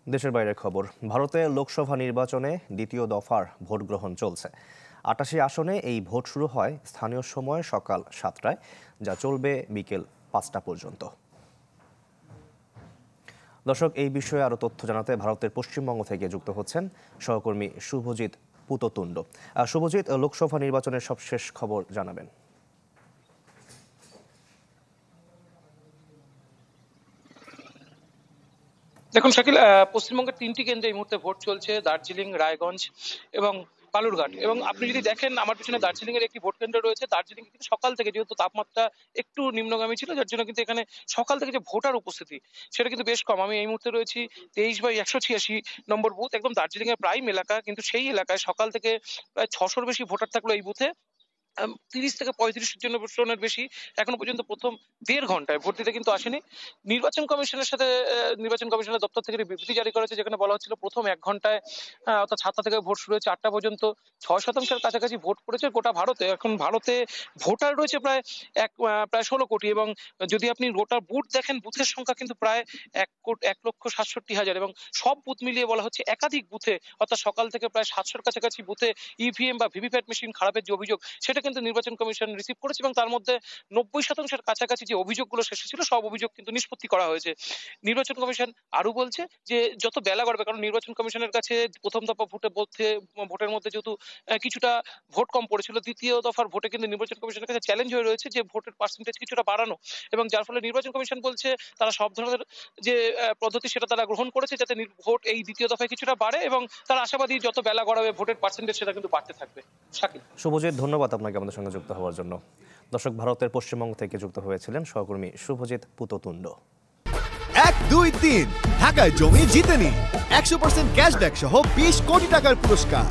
দেশের বাইরের খবর। ভারতে লোকসভা নির্বাচনে দ্বিতীয় দফার ভোট গ্রহণ চলছে। ৮৮ আসনে এই ভোট শুরু হয় স্থানীয় সময় সকাল ৭টায়, যা চলবে বিকেল ৫টা পর্যন্ত। দর্শক, এই বিষয়ে আরও তথ্য জানাতে ভারতের পশ্চিমবঙ্গ থেকে যুক্ত হচ্ছেন সহকর্মী শুভজিৎ পুততুণ্ড। শুভজিৎ, লোকসভা নির্বাচনের সবশেষ খবর জানাবেন। দেখুন শাকিল, পশ্চিমবঙ্গের ৩টি কেন্দ্রে এই মুহূর্তে ভোট চলছে, দার্জিলিং, রায়গঞ্জ এবং বালুরঘাট। এবং আপনি যদি দেখেন, আমার পিছনে দার্জিলিং এর একটি ভোট কেন্দ্র রয়েছে। দার্জিলিং কিন্তু সকাল থেকে, যেহেতু তাপমাত্রা একটু নিম্নগামী ছিল, যার জন্য কিন্তু এখানে সকাল থেকে যে ভোটার উপস্থিতি সেটা কিন্তু বেশ কম। আমি এই মুহূর্তে রয়েছি 23/186 নম্বর বুথ, একদম দার্জিলিং এর প্রাইম এলাকা। কিন্তু সেই এলাকায় সকাল থেকে প্রায় 600-র বেশি ভোটার থাকলো এই বুথে। 30 থেকে 35 জনের বেশি এখনো পর্যন্ত প্রথম 1.5 ঘন্টায় ভোট দিতে কিন্তু আসেনি। নির্বাচন কমিশনের সাথে নির্বাচন কমিশনের দপ্তর থেকে বিবৃতি জারি করেছে, যেখানে বলা হচ্ছিল প্রথম 1 ঘন্টায় অর্থাৎ 7টা থেকে ভোট শুরু হয়েছে, 8টা পর্যন্ত 6% কাছাকাছি ভোট পড়েছে গোটা ভারতে। এখন ভারতে ভোটার রয়েছে প্রায় 16 কোটি। এবং যদি আপনি গোটা বুথ দেখেন, বুথের সংখ্যা কিন্তু প্রায় 1,67,000। এবং সব বুথ মিলিয়ে বলা হচ্ছে একাধিক বুথে, অর্থাৎ সকাল থেকে প্রায় 700-র কাছাকাছি বুথে ইভিএম বা ভিভিপ্যাট মেশিন খারাপের যে অভিযোগ সেটা কিন্তু নির্বাচন কমিশন রিসিভ করেছে। এবং তার মধ্যে 90%-র কাছাকাছি যে অভিযোগগুলো এসেছিল, সব অভিযোগ কিন্তু নিষ্পত্তি করা হয়েছে। নির্বাচন কমিশন আরো বলছে যে যত বেলা গড়বে, কারণ নির্বাচন কমিশনের কাছে প্রথম দফা ভোটের মধ্যে যেহেতু কিছুটা ভোট কম পড়েছিল, দ্বিতীয় দফার ভোটে কিন্তু নির্বাচন কমিশনের কাছে চ্যালেঞ্জ হয়ে রয়েছে যে ভোটের পার্সেন্টেজ কিছুটা বাড়ানো। এবং যার ফলে নির্বাচন কমিশন বলছে তারা সব ধরনের যে পদ্ধতি সেটা তারা গ্রহণ করেছে, যাতে ভোট এই দ্বিতীয় দফায় কিছুটা বাড়ে। এবং তারা আশাবাদী যত বেলা গড়াবে ভোটের পার্সেন্টেজ সেটা কিন্তু বাড়তে থাকবে। শাকিল। শুভজিৎ, ধন্যবাদ আপনাকে আমাদের সঙ্গে যুক্ত হওয়ার জন্য। দর্শক, ভারতের পশ্চিমবঙ্গ থেকে যুক্ত হয়েছিলেন সহকর্মী শুভজিৎ পুততুণ্ড। 1, 2, 3 ঢাকায় জমি জিতে নিন 100% ক্যাশব্যাক সহ 20 কোটি টাকার পুরস্কার।